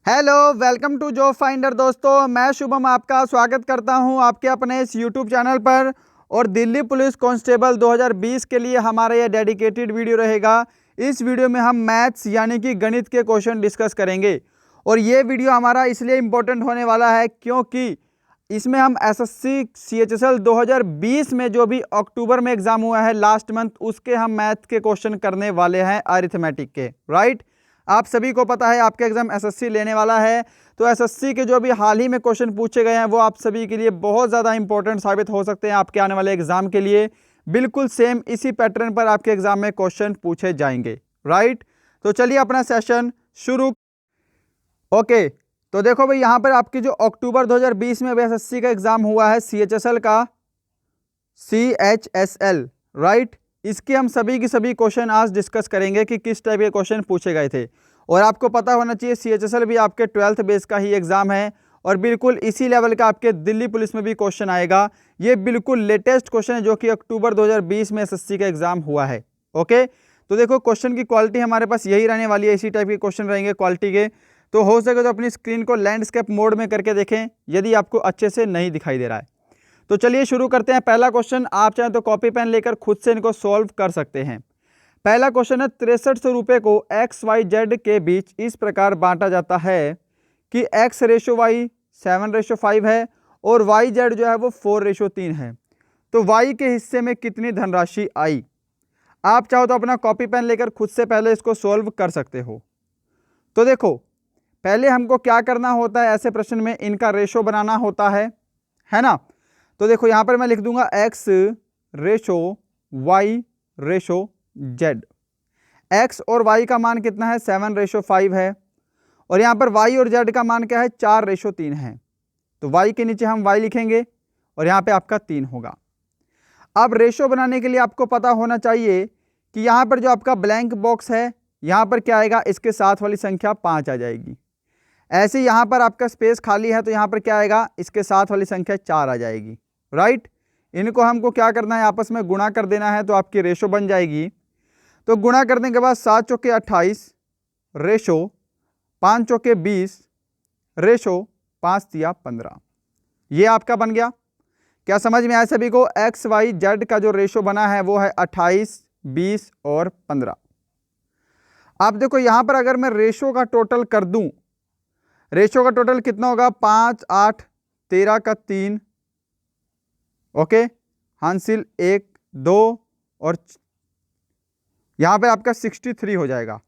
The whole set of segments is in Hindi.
Hello, welcome to job finder. दोस्तों, मैं शुभम आपका स्वागत करता हूं आपके अपने इस यूट्यूब चैनल पर। और दिल्ली पुलिस कांस्टेबल 2020 के लिए हमारा यह डेडिकेटेड वीडियो रहेगा। इस वीडियो में हम मैथ्स यानी कि गणित के क्वेश्चन डिस्कस करेंगे। और ये वीडियो हमारा इसलिए इम्पोर्टेंट होने वाला है क्योंकि इसमें हम एसएससी सीएचएसएल 2020 में जो भी अक्टूबर में एग्जाम हुआ है लास्ट मंथ, उसके हम मैथ के क्वेश्चन करने वाले हैं, अरिथमेटिक के। राइट, आप सभी को पता है आपका एग्जाम एसएससी लेने वाला है, तो एसएससी के जो भी हाल ही में क्वेश्चन पूछे गए हैं वो आप सभी के लिए बहुत ज़्यादा इंपॉर्टेंट साबित हो सकते हैं आपके आने वाले एग्जाम के लिए। बिल्कुल सेम इसी पैटर्न पर आपके एग्जाम में क्वेश्चन पूछे जाएंगे। राइट, तो चलिए अपना सेशन शुरू। ओके, तो देखो भाई, यहाँ पर आपकी जो अक्टूबर 2020 में एसएससी का एग्जाम हुआ है सीएचएसएल का, सीएचएसएल, राइट, इसके हम सभी की सभी क्वेश्चन आज डिस्कस करेंगे कि किस टाइप के क्वेश्चन पूछे गए थे। और आपको पता होना चाहिए सीएचएसएल भी आपके 12th बेस का ही एग्जाम है और बिल्कुल इसी लेवल का आपके दिल्ली पुलिस में भी क्वेश्चन आएगा। ये बिल्कुल लेटेस्ट क्वेश्चन है जो कि अक्टूबर 2020 में एसएससी का एग्जाम हुआ है। ओके, तो देखो क्वेश्चन की क्वालिटी हमारे पास यही रहने वाली है, इसी टाइप के क्वेश्चन रहेंगे क्वालिटी के। तो हो सके तो अपनी स्क्रीन को लैंडस्केप मोड में करके देखें यदि आपको अच्छे से नहीं दिखाई दे रहा है। तो चलिए शुरू करते हैं। पहला क्वेश्चन, आप चाहें तो कॉपी पेन लेकर खुद से इनको सॉल्व कर सकते हैं। पहला क्वेश्चन है, 6300 रुपये को XYZ के बीच इस प्रकार बांटा जाता है कि X/Y 7/5 है और YZ जो है वो 4/3 है। तो Y के हिस्से में कितनी धनराशि आई? आप चाहो तो अपना कॉपी पेन लेकर खुद से पहले इसको सॉल्व कर सकते हो। तो देखो, पहले हमको क्या करना होता है, ऐसे प्रश्न में इनका रेशो बनाना होता है ना। तो देखो यहाँ पर मैं लिख दूंगा X/Y/Z। X और Y का मान कितना है, 7/5 है। और यहाँ पर Y और Z का मान क्या है, 4/3 है। तो Y के नीचे हम Y लिखेंगे और यहाँ पे आपका 3 होगा। अब रेशो बनाने के लिए आपको पता होना चाहिए कि यहाँ पर जो आपका ब्लैंक बॉक्स है, यहाँ पर क्या आएगा, इसके साथ वाली संख्या 5 आ जाएगी। ऐसे यहाँ पर आपका स्पेस खाली है तो यहाँ पर क्या आएगा, इसके साथ वाली संख्या 4 आ जाएगी। राइट, इनको हमको क्या करना है, आपस में गुणा कर देना है तो आपकी रेशो बन जाएगी। तो गुणा करने के बाद 7 चौके 28 रेशो 5 चौके 20 रेशो 5 तिया 15, ये आपका बन गया। क्या समझ में आया सभी को? XYZ का जो रेशो बना है वो है 28, 20 और 15। अब देखो यहाँ पर अगर मैं रेशो का टोटल कर दूं, रेशो का टोटल कितना होगा, 5, 8, 13 का 3, ओके, हासिल 1, 2 और यहाँ पे आपका 63 हो जाएगा।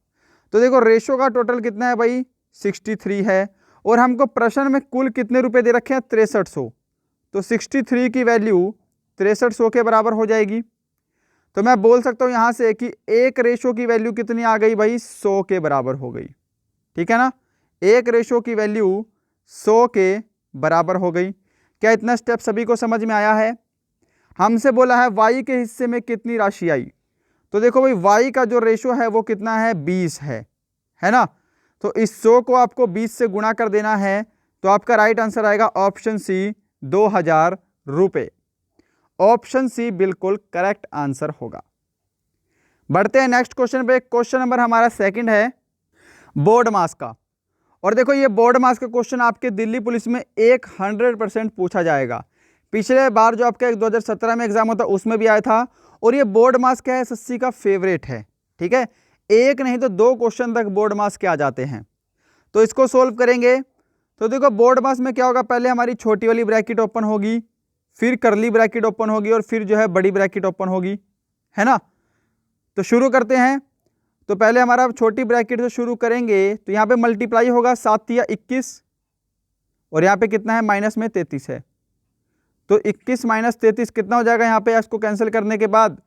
तो देखो रेशो का टोटल कितना है भाई, 63 है। और हमको प्रश्न में कुल कितने रुपए दे रखे हैं, 6300। तो 63 की वैल्यू 6300 के बराबर हो जाएगी। तो मैं बोल सकता हूँ यहाँ से कि एक रेशो की वैल्यू कितनी आ गई भाई, 100 के बराबर हो गई। ठीक है ना, एक रेशो की वैल्यू 100 के बराबर हो गई। क्या इतना स्टेप सभी को समझ में आया है? हमसे बोला है Y के हिस्से में कितनी राशि आई। तो देखो भाई, Y का जो रेशो है वो कितना है, 20 है ना। तो इस 100 को आपको 20 से गुणा कर देना है तो आपका राइट आंसर आएगा ऑप्शन सी, 2000 रुपये। ऑप्शन सी बिल्कुल करेक्ट आंसर होगा। बढ़ते हैं नेक्स्ट क्वेश्चन पे। क्वेश्चन नंबर हमारा सेकंड है बोर्ड मास का। और देखो ये बोर्ड मास का क्वेश्चन आपके दिल्ली पुलिस में 100% पूछा जाएगा। पिछले बार जो आपका 2017 में एग्जाम होता उसमें भी आया था। और ये बोर्ड मास क्या है, एसएससी का फेवरेट है। ठीक है, एक नहीं तो 2 क्वेश्चन तक बोर्ड मास के आ जाते हैं। तो इसको सोल्व करेंगे। तो देखो बोर्ड मास में क्या होगा, पहले हमारी छोटी वाली ब्रैकेट ओपन होगी, फिर करली ब्रैकेट ओपन होगी और फिर जो है बड़ी ब्रैकेट ओपन होगी, है ना। तो शुरू करते हैं। तो पहले हमारा छोटी ब्रैकेट से शुरू करेंगे तो यहाँ पे मल्टीप्लाई होगा, 7 तिया 21 और यहाँ पे कितना है, माइनस में 33 है। तो 21 माइनस 33 कितना हो जाएगा, यहाँ पे इसको कैंसिल करने के बाद,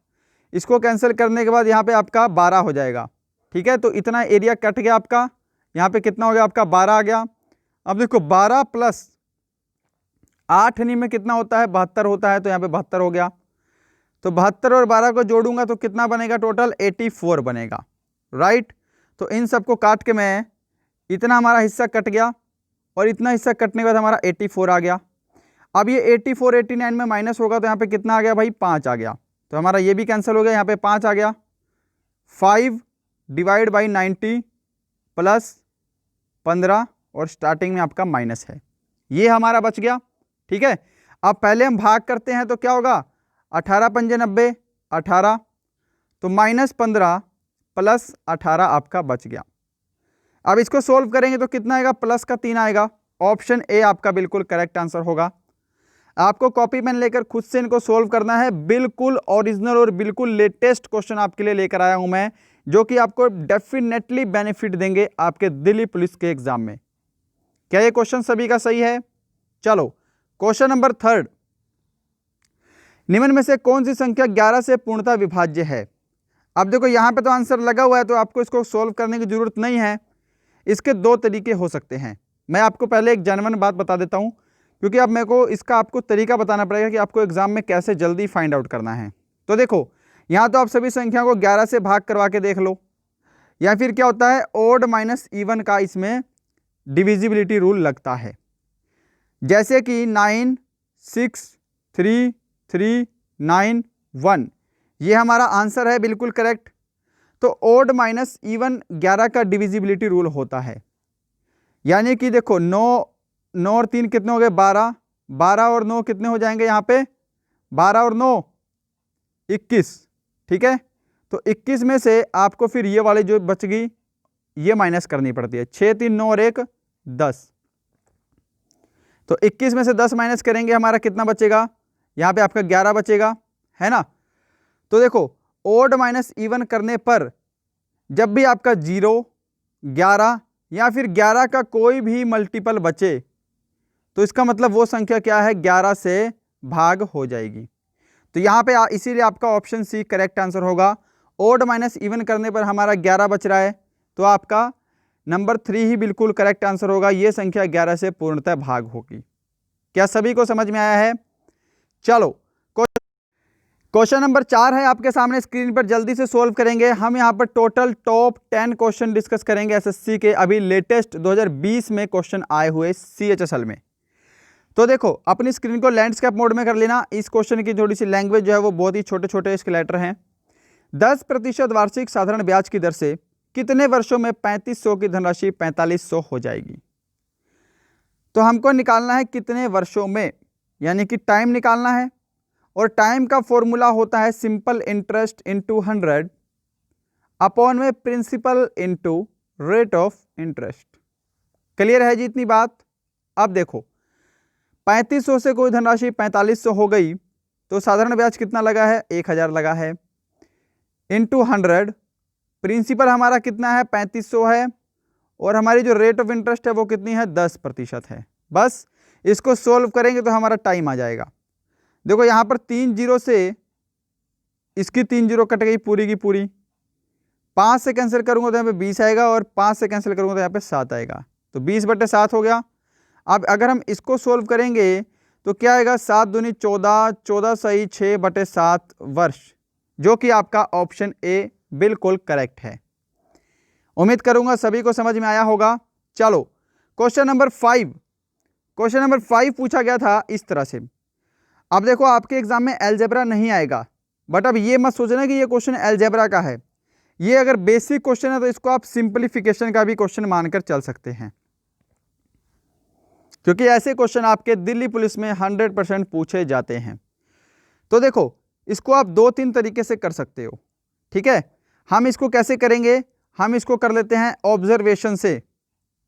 यहाँ पे आपका 12 हो जाएगा। ठीक है, तो इतना एरिया कट गया आपका, यहाँ पे कितना हो गया आपका, 12 आ गया। अब देखो 12 प्लस 8 में कितना होता है, 72 होता है। तो यहाँ पे 72 हो गया। तो 72 और 12 को जोड़ूंगा तो कितना बनेगा, टोटल 84 बनेगा। राइट, तो इन सबको काट के मैं, इतना हमारा हिस्सा कट गया और इतना हिस्सा कटने के बाद हमारा 84 आ गया। अब ये 84 89 में माइनस होगा तो यहाँ पे कितना आ गया भाई, 5 आ गया। तो हमारा ये भी कैंसिल हो गया, यहाँ पे 5 आ गया। 5 डिवाइड बाई 90 प्लस 15 और स्टार्टिंग में आपका माइनस है, ये हमारा बच गया। ठीक है, अब पहले हम भाग करते हैं तो क्या होगा, 18 पंजे 90, 18, तो -15 प्लस 18 आपका बच गया। अब इसको सोल्व करेंगे तो कितना आएगा, प्लस का 3 आएगा। ऑप्शन ए आपका बिल्कुल करेक्ट आंसर होगा। आपको कॉपी पेन लेकर खुद से इनको सोल्व करना है। बिल्कुल ओरिजिनल और बिल्कुल लेटेस्ट क्वेश्चन आपके लिए लेकर आया हूं मैं, जो कि आपको डेफिनेटली बेनिफिट देंगे आपके दिल्ली पुलिस के एग्जाम में। क्या ये क्वेश्चन सभी का सही है? चलो क्वेश्चन नंबर 3, निम्न में से कौन सी संख्या 11 से पूर्णतः विभाज्य है? अब देखो यहां पे तो आंसर लगा हुआ है, तो आपको इसको सोल्व करने की जरूरत नहीं है। इसके दो तरीके हो सकते हैं। मैं आपको पहले एक जेन्युइन बात बता देता हूं, क्योंकि अब मेरे को इसका आपको तरीका बताना पड़ेगा कि आपको एग्जाम में कैसे जल्दी फाइंड आउट करना है। तो देखो यहाँ तो आप सभी संख्या को 11 से भाग करवा के देख लो, या फिर क्या होता है, ओड माइनस इवन का इसमें डिविजिबिलिटी रूल लगता है। जैसे कि 9, 6, 3, 3, 9, 1, ये हमारा आंसर है बिल्कुल करेक्ट। तो ओड माइनस इवन 11 का डिविजिबिलिटी रूल होता है, यानी कि देखो 9 और 3 कितने हो गए, 12, 12 और 9 कितने हो जाएंगे यहाँ पे, 12 और 9 21। ठीक है, तो 21 में से आपको फिर ये वाली जो बच गई ये माइनस करनी पड़ती है। 6, 3, 9 और 1 10, तो 21 में से 10 माइनस करेंगे, हमारा कितना बचेगा, यहाँ पे आपका 11 बचेगा, है ना। तो देखो ओड माइनस इवन करने पर जब भी आपका 0, 11 या फिर 11 का कोई भी मल्टीपल बचे, तो इसका मतलब वो संख्या क्या है, 11 से भाग हो जाएगी। तो यहाँ पे इसीलिए आपका ऑप्शन सी करेक्ट आंसर होगा। ओड माइनस इवन करने पर हमारा 11 बच रहा है, तो आपका नंबर 3 ही बिल्कुल करेक्ट आंसर होगा। ये संख्या 11 से पूर्णतः भाग होगी। क्या सभी को समझ में आया है? चलो क्वेश्चन नंबर 4 है आपके सामने स्क्रीन पर, जल्दी से सोल्व करेंगे। हम यहाँ पर टोटल टॉप 10 क्वेश्चन डिस्कस करेंगे एसएससी के, अभी लेटेस्ट 2020 में क्वेश्चन आए हुए CHSL में। तो देखो अपनी स्क्रीन को लैंडस्केप मोड में कर लेना। इस क्वेश्चन की थोड़ी सी लैंग्वेज जो है वो बहुत ही छोटे छोटे इसके लेटर हैं। 10% वार्षिक साधारण ब्याज की दर से कितने वर्षों में 3500 की धनराशि 4500 हो जाएगी? तो हमको निकालना है कितने वर्षों में, यानी कि टाइम निकालना है, और टाइम का फॉर्मूला होता है सिंपल इंटरेस्ट इंटू 100 अपॉन में principal into rate of interest. Clear है जी इतनी बात? अब देखो 3500 से कोई धनराशि 4500 हो गई, तो साधारण ब्याज कितना लगा है, 1000 लगा है, इंटू 100, प्रिंसिपल हमारा कितना है 3500 है, और हमारी जो रेट ऑफ इंटरेस्ट है वो कितनी है, 10% है। बस इसको सोल्व करेंगे तो हमारा टाइम आ जाएगा। देखो यहाँ पर 3 जीरो से इसकी 3 जीरो कट गई पूरी की पूरी, 5 से कैंसिल करूंगा तो यहाँ पे 20 आएगा, और 5 से कैंसिल करूंगा तो यहाँ पे 7 आएगा, तो 20/7 हो गया। अब अगर हम इसको सोल्व करेंगे तो क्या आएगा, 7 दूनी 14, 14 सही 6/7 वर्ष, जो कि आपका ऑप्शन ए बिल्कुल करेक्ट है। उम्मीद करूंगा सभी को समझ में आया होगा। चलो क्वेश्चन नंबर 5, क्वेश्चन नंबर 5 पूछा गया था इस तरह से। अब देखो आपके एग्जाम में अलजेब्रा नहीं आएगा, बट अब ये मत सोचना कि ये क्वेश्चन अलजेब्रा का है। ये अगर बेसिक क्वेश्चन है तो इसको आप सिंपलीफिकेशन का भी क्वेश्चन मानकर चल सकते हैं, क्योंकि ऐसे क्वेश्चन आपके दिल्ली पुलिस में 100% पूछे जाते हैं। तो देखो इसको आप 2-3 तरीके से कर सकते हो। ठीक है, हम इसको कैसे करेंगे, हम इसको कर लेते हैं ऑब्जर्वेशन से।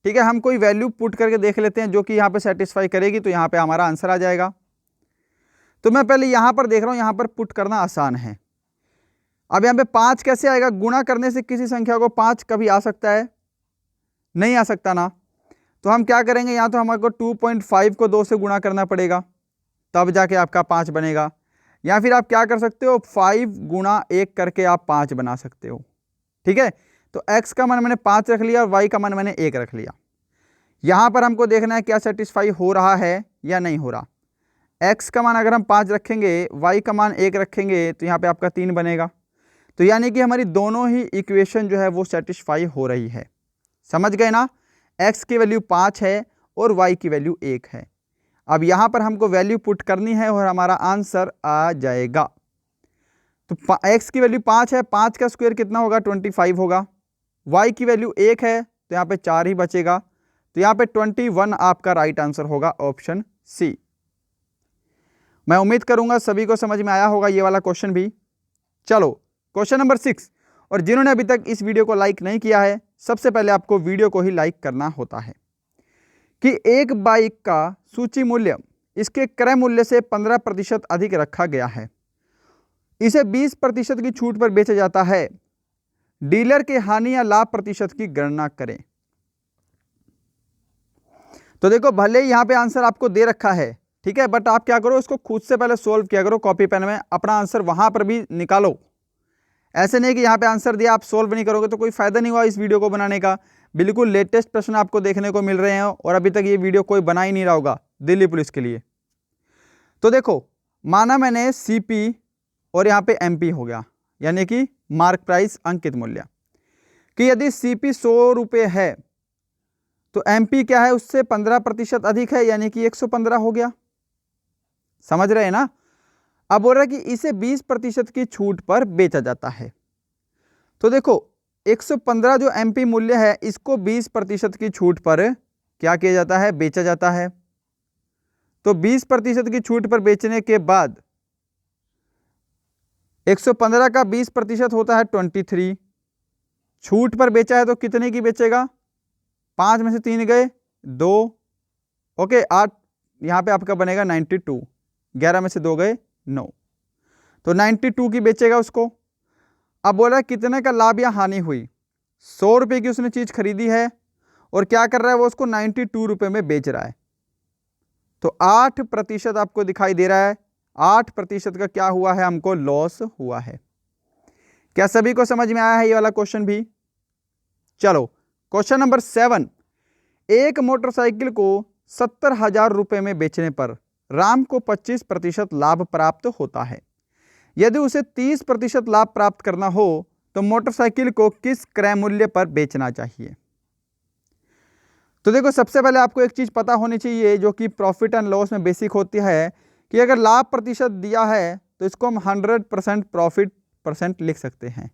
ठीक है, हम कोई वैल्यू पुट करके देख लेते हैं जो कि यहाँ पे सेटिस्फाई करेगी, तो यहाँ पे हमारा आंसर आ जाएगा। तो मैं पहले यहाँ पर देख रहा हूँ, यहाँ पर पुट करना आसान है। अब यहाँ पे 5 कैसे आएगा, गुणा करने से किसी संख्या को 5 कभी आ सकता है, नहीं आ सकता ना। तो हम क्या करेंगे, यहाँ तो हमारे को 2.5 को 2 से गुणा करना पड़ेगा, तब जाके आपका 5 बनेगा। या फिर आप क्या कर सकते हो, 5 गुणा 1 करके आप 5 बना सकते हो। ठीक है, तो x का मान मैंने 5 रख लिया और y का मान मैंने 1 रख लिया। यहाँ पर हमको देखना है क्या सेटिस्फाई हो रहा है या नहीं हो रहा। x का मान अगर हम 5 रखेंगे, y का मान 1 रखेंगे, तो यहाँ पे आपका 3 बनेगा। तो यानी कि हमारी दोनों ही इक्वेशन जो है वो सेटिस्फाई हो रही है। समझ गए ना, x की वैल्यू 5 है और y की वैल्यू 1 है। अब यहाँ पर हमको वैल्यू पुट करनी है और हमारा आंसर आ जाएगा। तो x की वैल्यू 5 है, 5 का स्क्वायर कितना होगा, 25 होगा। y की वैल्यू 1 है, तो यहाँ पे 4 ही बचेगा, तो यहाँ पे 21 आपका राइट आंसर होगा, ऑप्शन सी। मैं उम्मीद करूंगा सभी को समझ में आया होगा ये वाला क्वेश्चन भी। चलो क्वेश्चन नंबर 6, और जिन्होंने अभी तक इस वीडियो को लाइक नहीं किया है, सबसे पहले आपको वीडियो को ही लाइक करना होता है कि एक बाइक का सूची मूल्य इसके क्रय मूल्य से 15% अधिक रखा गया है, इसे 20% की छूट पर बेचा जाता है, डीलर के हानि या लाभ प्रतिशत की गणना करें। तो देखो भले ही यहां पे आंसर आपको दे रखा है, ठीक है, बट आप क्या करो, इसको खुद से पहले सोल्व किया करो, कॉपी पेन में अपना आंसर वहां पर भी निकालो। ऐसे नहीं कि यहाँ पे आंसर दिया आप सोल्व नहीं करोगे तो कोई फायदा नहीं हुआ इस वीडियो को बनाने का। बिल्कुल लेटेस्ट प्रश्न आपको देखने को मिल रहे हैं और अभी तक ये वीडियो कोई बना ही नहीं रहा होगा दिल्ली पुलिस के लिए। तो देखो माना मैंने सीपी और यहाँ पे एमपी हो गया, यानी कि मार्क प्राइस अंकित मूल्य, कि यदि सीपी 100 रुपये है तो एमपी क्या है, उससे 15% अधिक है, यानी कि 115 हो गया। समझ रहे हैं ना। अब बोल रहा है कि इसे 20% की छूट पर बेचा जाता है। तो देखो 115 जो एमपी मूल्य है इसको 20% की छूट पर क्या किया जाता है, बेचा जाता है। तो 20% की छूट पर बेचने के बाद 115 का 20% होता है 23। छूट पर बेचा है तो कितने की बेचेगा, 5 में से 3 गए 2, ओके 8, यहां पे आपका बनेगा 92, 11 में से 2 गए 9, तो 92 की बेचेगा उसको। अब बोला कितने का लाभ या हानि हुई, 100 रुपये की उसने चीज खरीदी है और क्या कर रहा है वो उसको 92 रुपये में बेच रहा है, तो 8% आपको दिखाई दे रहा है। 8% का क्या हुआ है, हमको लॉस हुआ है। क्या सभी को समझ में आया है ये वाला क्वेश्चन भी। चलो क्वेश्चन नंबर 7, एक मोटरसाइकिल को 70,000 रुपये में बेचने पर राम को 25% लाभ प्राप्त होता है। यदि उसे 30% लाभ प्राप्त करना हो तो मोटरसाइकिल को किस क्रय मूल्य पर बेचना चाहिए। तो देखो सबसे पहले आपको एक चीज पता होनी चाहिए जो कि प्रॉफिट एंड लॉस में बेसिक होती है, कि अगर लाभ प्रतिशत दिया है तो इसको हम 100% प्रॉफिट % लिख सकते हैं,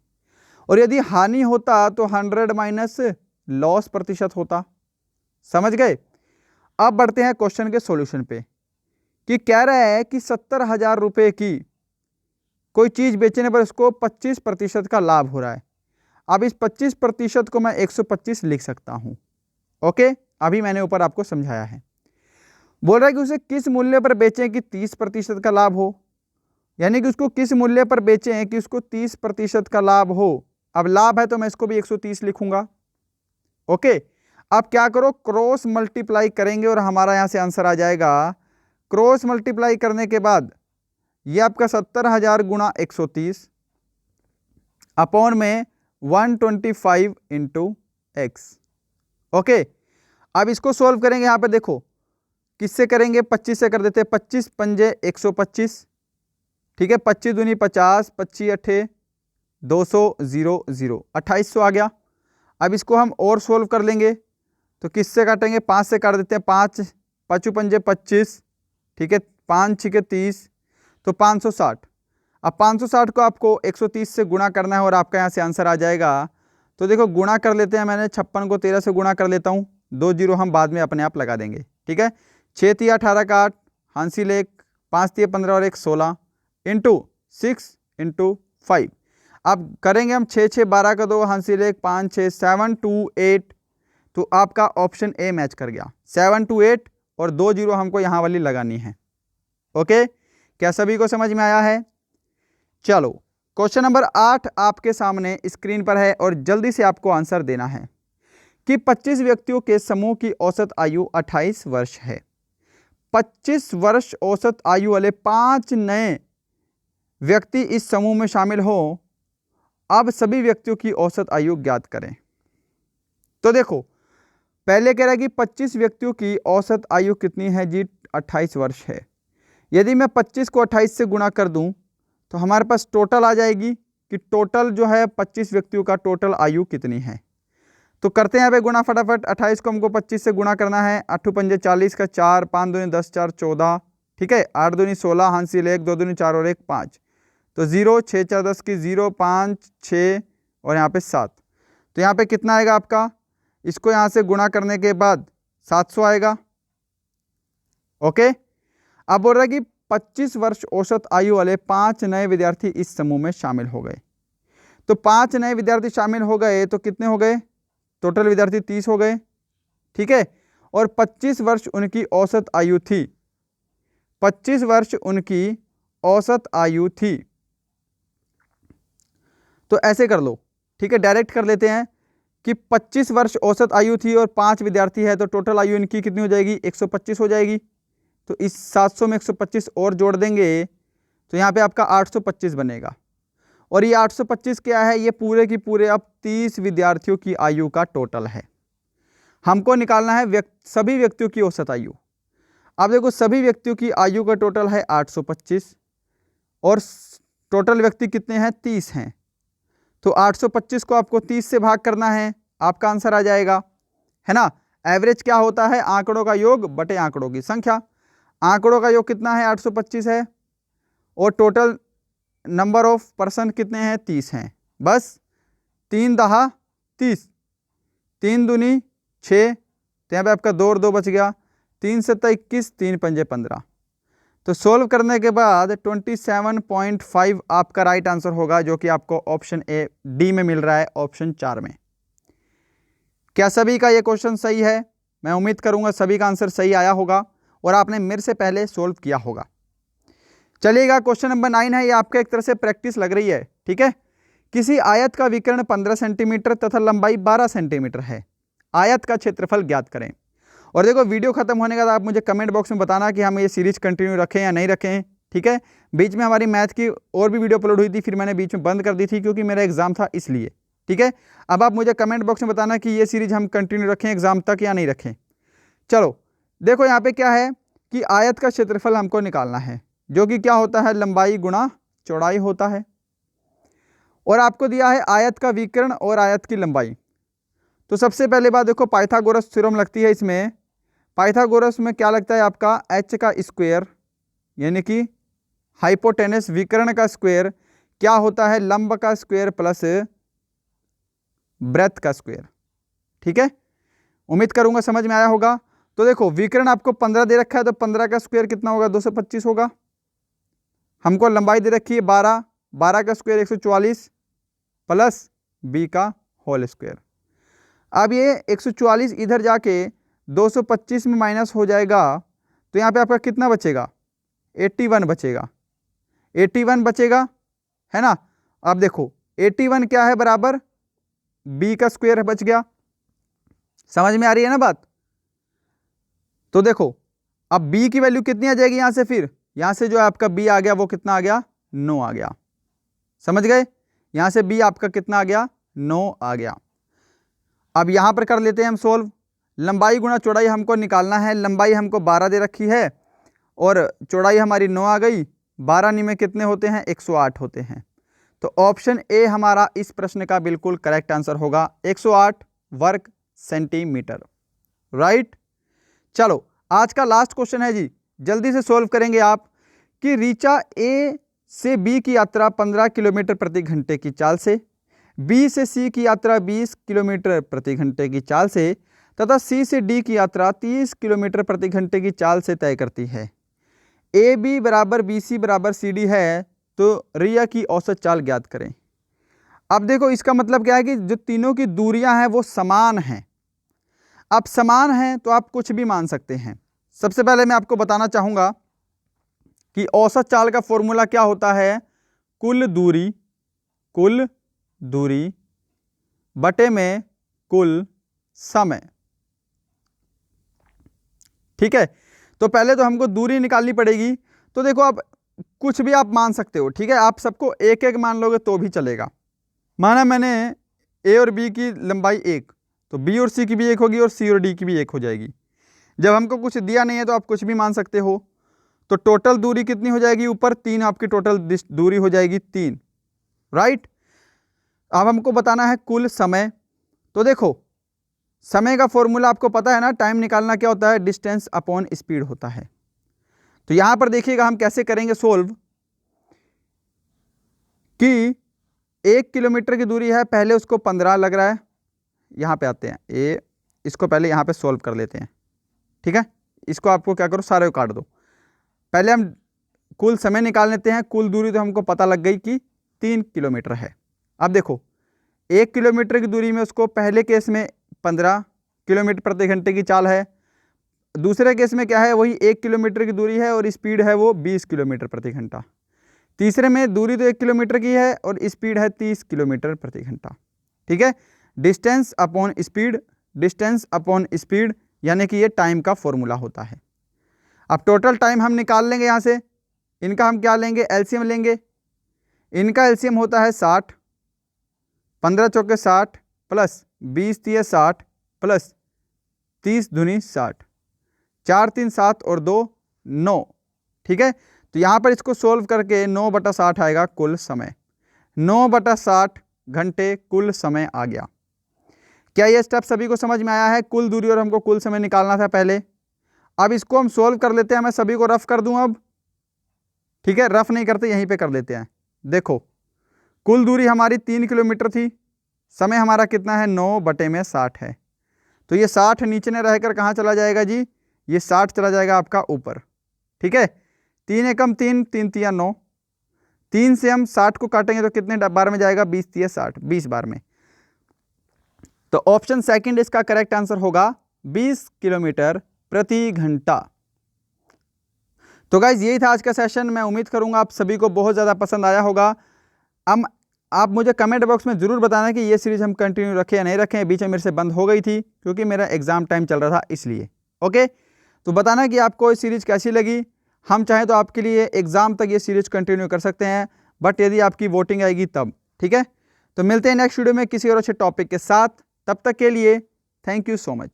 और यदि हानि होता तो 100 माइनस लॉस प्रतिशत होता। समझ गए। अब बढ़ते हैं क्वेश्चन के सॉल्यूशन पे, कि कह रहा है कि 70,000 रुपये की कोई चीज बेचने पर उसको 25% का लाभ हो रहा है। अब इस 25% को मैं 125 लिख सकता हूं। ओके, अभी मैंने ऊपर आपको समझाया है। बोल रहा है कि उसे किस मूल्य पर बेचें कि 30% का लाभ हो, यानी कि उसको किस मूल्य पर बेचें कि उसको 30% का लाभ हो। अब लाभ है तो मैं इसको भी 130 लिखूंगा। ओके, अब क्या करो, क्रॉस मल्टीप्लाई करेंगे और हमारा यहां से आंसर आ जाएगा। क्रॉस मल्टीप्लाई करने के बाद ये आपका 70,000 गुणा 130 अपॉन में 125 इंटू एक्स। ओके, अब इसको सोल्व करेंगे। यहां पे देखो किससे करेंगे, 25 से कर देते हैं। 25 पंजे 125, ठीक है, 25 दूनी 50, 25 अठे 200, 0 0, 2800 आ गया। अब इसको हम और सोल्व कर लेंगे, तो किससे काटेंगे, 5 से काट देते हैं। 5 5 पंजे 25, ठीक है, 5 6 30, तो 560। अब 560 को आपको 130 से गुणा करना है और आपका यहाँ से आंसर आ जाएगा। तो देखो गुणा कर लेते हैं, मैंने 56 को 13 से गुणा कर लेता हूँ, 2 जीरो हम बाद में अपने आप लगा देंगे, ठीक है। 6 3 18 का 8, हासिल 1, 5 3 15 और 1 16 इंटू 6 इंटू 5। अब करेंगे हम 6 6 12 का 2, हासिल 1, 5 6 7 2 8, तो आपका ऑप्शन ए मैच कर गया। 7 2 8 और 2 जीरो हमको यहाँ वाली लगानी है। ओके, क्या सभी को समझ में आया है। चलो क्वेश्चन नंबर 8 आपके सामने स्क्रीन पर है और जल्दी से आपको आंसर देना है कि 25 व्यक्तियों के समूह की औसत आयु 28 वर्ष है। 25 वर्ष औसत आयु वाले 5 नए व्यक्ति इस समूह में शामिल हो। अब सभी व्यक्तियों की औसत आयु ज्ञात करें। तो देखो पहले कह रहा है कि 25 व्यक्तियों की औसत आयु कितनी है जी, 28 वर्ष है। यदि मैं 25 को 28 से गुणा कर दूं तो हमारे पास टोटल आ जाएगी कि टोटल जो है 25 व्यक्तियों का टोटल आयु कितनी है। तो करते हैं यहाँ पे गुणा फटाफट। 28 को हमको 25 से गुणा करना है। 8 पंजे 40 का 4, 5 दूनी 10 4 14, ठीक है, 8 दूनी 16, हासिल 1, 2 दूनी 4 और 1 5, तो 0 6 4 10 की 0 5 6 और यहाँ पे 7, तो यहाँ पे कितना आएगा आपका। इसको यहाँ से गुणा करने के बाद 700 आएगा। ओके, अब बोल रहा है कि 25 वर्ष औसत आयु वाले 5 नए विद्यार्थी इस समूह में शामिल हो गए। तो 5 नए विद्यार्थी शामिल हो गए तो कितने हो गए? टोटल विद्यार्थी 30 हो गए, ठीक है। और 25 वर्ष उनकी औसत आयु थी, 25 वर्ष उनकी औसत आयु थी। तो ऐसे कर लो, ठीक है, डायरेक्ट कर लेते हैं कि 25 वर्ष औसत आयु थी और 5 विद्यार्थी है, तो टोटल आयु इनकी कितनी हो जाएगी? 125 हो जाएगी। तो इस 700 में 125 और जोड़ देंगे तो यहाँ पे आपका 825 बनेगा। और ये 825 क्या है? ये पूरे की पूरे अब 30 विद्यार्थियों की आयु का टोटल है। हमको निकालना है सभी व्यक्तियों की औसत आयु। अब देखो, सभी व्यक्तियों की आयु का टोटल है 825 और टोटल व्यक्ति कितने हैं? 30 हैं। तो 825 को आपको 30 से भाग करना है, आपका आंसर आ जाएगा, है ना। एवरेज क्या होता है? आंकड़ों का योग बटे आंकड़ों की संख्या। आंकड़ों का योग कितना है? 825 है और टोटल नंबर ऑफ पर्सन कितने हैं? 30 हैं। बस 3 दहा 30, 3 दूनी 6, तो यहाँ पे आपका 2 और 2 बच गया, 3 सत्ता 21, 3 पंजे 15। तो सोल्व करने के बाद 27.5 आपका राइट आंसर होगा, जो कि आपको ऑप्शन ए डी में मिल रहा है, ऑप्शन 4 में। क्या सभी का ये क्वेश्चन सही है? मैं उम्मीद करूंगा सभी का आंसर सही आया होगा और आपने मेरे से पहले सोल्व किया होगा। चलिएगा, क्वेश्चन नंबर 9 है, ये आपका एक तरह से प्रैक्टिस लग रही है, ठीक है। किसी आयत का विकर्ण 15 सेंटीमीटर तथा लंबाई 12 सेंटीमीटर है, आयत का क्षेत्रफल ज्ञात करें। और देखो, वीडियो खत्म होने के बाद आप मुझे कमेंट बॉक्स में बताना कि हम ये सीरीज कंटिन्यू रखें या नहीं रखें, ठीक है। बीच में हमारी मैथ की और भी वीडियो अपलोड हुई थी, फिर मैंने बीच में बंद कर दी थी क्योंकि मेरा एग्जाम था, इसलिए, ठीक है। अब आप मुझे कमेंट बॉक्स में बताना कि ये सीरीज हम कंटिन्यू रखें एग्जाम तक या नहीं रखें। चलो देखो, यहाँ पे क्या है कि आयत का क्षेत्रफल हमको निकालना है, जो कि क्या होता है? लंबाई गुणा चौड़ाई होता है। और आपको दिया है आयत का विकर्ण और आयत की लंबाई। तो सबसे पहले बात देखो, पाइथागोरस थ्योरम लगती है इसमें। पाइथागोरस में क्या लगता है आपका? h का स्क्वायर, यानी कि हाइपोटेनस विकर्ण का स्क्वायर क्या होता है? लंब का स्क्वायर प्लस ब्रेथ का स्क्वायर, ठीक है। उम्मीद करूंगा समझ में आया होगा। तो देखो, विकर्ण आपको 15 दे रखा है, तो 15 का स्क्वायर कितना होगा? 225 होगा। हमको लंबाई दे रखी है 12, 12 का स्क्वायर 144 प्लस b का होल स्क्वायर। अब ये 144 इधर जाके 225 में माइनस हो जाएगा, तो यहाँ पे आपका कितना बचेगा? 81 बचेगा, 81 बचेगा, है ना। अब देखो 81 क्या है? बराबर b का स्क्वायर बच गया। समझ में आ रही है ना बात? तो देखो, अब b की वैल्यू कितनी आ जाएगी यहां से? फिर यहां से जो आपका b आ गया वो कितना आ गया? 9 आ गया। समझ गए? यहां से b आपका कितना आ गया? 9 आ गया। अब यहां पर कर लेते हैं हम सोल्व। लंबाई गुणा चौड़ाई हमको निकालना है। लंबाई हमको 12 दे रखी है और चौड़ाई हमारी 9 आ गई। 12 में कितने होते हैं? 108 होते हैं। तो ऑप्शन ए हमारा इस प्रश्न का बिल्कुल करेक्ट आंसर होगा, 108 वर्ग सेंटीमीटर, राइट। चलो, आज का लास्ट क्वेश्चन है जी, जल्दी से सोल्व करेंगे आप। कि रीचा ए से बी की यात्रा 15 किलोमीटर प्रति घंटे की चाल से, बी से सी की यात्रा 20 किलोमीटर प्रति घंटे की चाल से तथा सी से डी की यात्रा 30 किलोमीटर प्रति घंटे की चाल से तय करती है। ए बी बराबर बी सी बराबर सी डी है, तो रिया की औसत चाल ज्ञात करें। अब देखो, इसका मतलब क्या है कि जो तीनों की दूरियां हैं वो समान हैं। अब समान हैं तो आप कुछ भी मान सकते हैं। सबसे पहले मैं आपको बताना चाहूंगा कि औसत चाल का फॉर्मूला क्या होता है? कुल दूरी बटे में कुल समय, ठीक है। तो पहले तो हमको दूरी निकालनी पड़ेगी। तो देखो, अब कुछ भी आप मान सकते हो, ठीक है। आप सबको एक एक मान लोगे तो भी चलेगा। माना मैंने ए और बी की लंबाई 1, तो बी और सी की भी 1 होगी और सी और डी की भी 1 हो जाएगी। जब हमको कुछ दिया नहीं है तो आप कुछ भी मान सकते हो। तो टोटल दूरी कितनी हो जाएगी? ऊपर 3 आपकी टोटल दूरी हो जाएगी 3, राइट। अब हमको बताना है कुल समय। तो देखो, समय का फॉर्मूला आपको पता है ना, टाइम निकालना क्या होता है? डिस्टेंस अपॉन स्पीड होता है। तो यहां पर देखिएगा हम कैसे करेंगे सोल्व। कि 1 किलोमीटर की दूरी है, पहले उसको 15 लग रहा है। यहां पे आते हैं, इसको पहले यहां पे सोल्व कर लेते हैं, ठीक है, इसको आपको क्या करो, सारे को काट दो। पहले हम कुल समय निकाल लेते हैं। कुल दूरी तो हमको पता लग गई कि 3 किलोमीटर है। अब देखो 1 किलोमीटर की दूरी में उसको पहले केस में 15 किलोमीटर प्रति घंटे की चाल है, दूसरे केस में क्या है, वही 1 किलोमीटर की दूरी है और स्पीड है वो 20 किलोमीटर प्रति घंटा। तीसरे में दूरी तो 1 किलोमीटर की है और स्पीड है 30 किलोमीटर प्रति घंटा। ठीक है, distance upon speed, distance upon speed, यानी कि ये टाइम का फॉर्मूला होता है। अब टोटल टाइम हम निकाल लेंगे यहाँ से। इनका हम क्या लेंगे, एलसीएम लेंगे। इनका एलसीएम होता है 60, 15 चौके 60 प्लस 20 तिये 60 प्लस 30 दूनी 60, 4 3 7 और 2 9। ठीक है, तो यहाँ पर इसको सोल्व करके 9/60 आएगा कुल समय। 9/60 घंटे कुल समय आ गया। क्या ये स्टेप सभी को समझ में आया है? कुल दूरी और हमको कुल समय निकालना था पहले। अब इसको हम सोल्व कर लेते हैं। मैं सभी को रफ कर दूं अब। ठीक है, रफ नहीं करते, यहीं पे कर लेते हैं। देखो कुल दूरी हमारी 3 किलोमीटर थी, समय हमारा कितना है, 9/60 है। तो ये 60 नीचे ने रहकर कहाँ चला जाएगा जी, ये 60 चला जाएगा आपका ऊपर। ठीक है, 3 एकम 3, 3 तिया 9, 3 से हम 60 को काटेंगे तो कितने बार में जाएगा, 20 तिया 60, 20 बार में। तो ऑप्शन सेकंड इसका करेक्ट आंसर होगा 20 किलोमीटर प्रति घंटा। तो गाइज यही था आज का सेशन। मैं उम्मीद करूंगा आप सभी को बहुत ज़्यादा पसंद आया होगा। अब आप मुझे कमेंट बॉक्स में ज़रूर बताना कि ये सीरीज़ हम कंटिन्यू रखें या नहीं रखें। बीच में मेरे से बंद हो गई थी क्योंकि मेरा एग्ज़ाम टाइम चल रहा था इसलिए। ओके, तो बताना कि आपको ये सीरीज़ कैसी लगी। हम चाहें तो आपके लिए एग्ज़ाम तक ये सीरीज़ कंटिन्यू कर सकते हैं, बट यदि आपकी वोटिंग आएगी तब। ठीक है, तो मिलते हैं नेक्स्ट वीडियो में किसी और अच्छे टॉपिक के साथ। तब तक के लिए थैंक यू सो मच।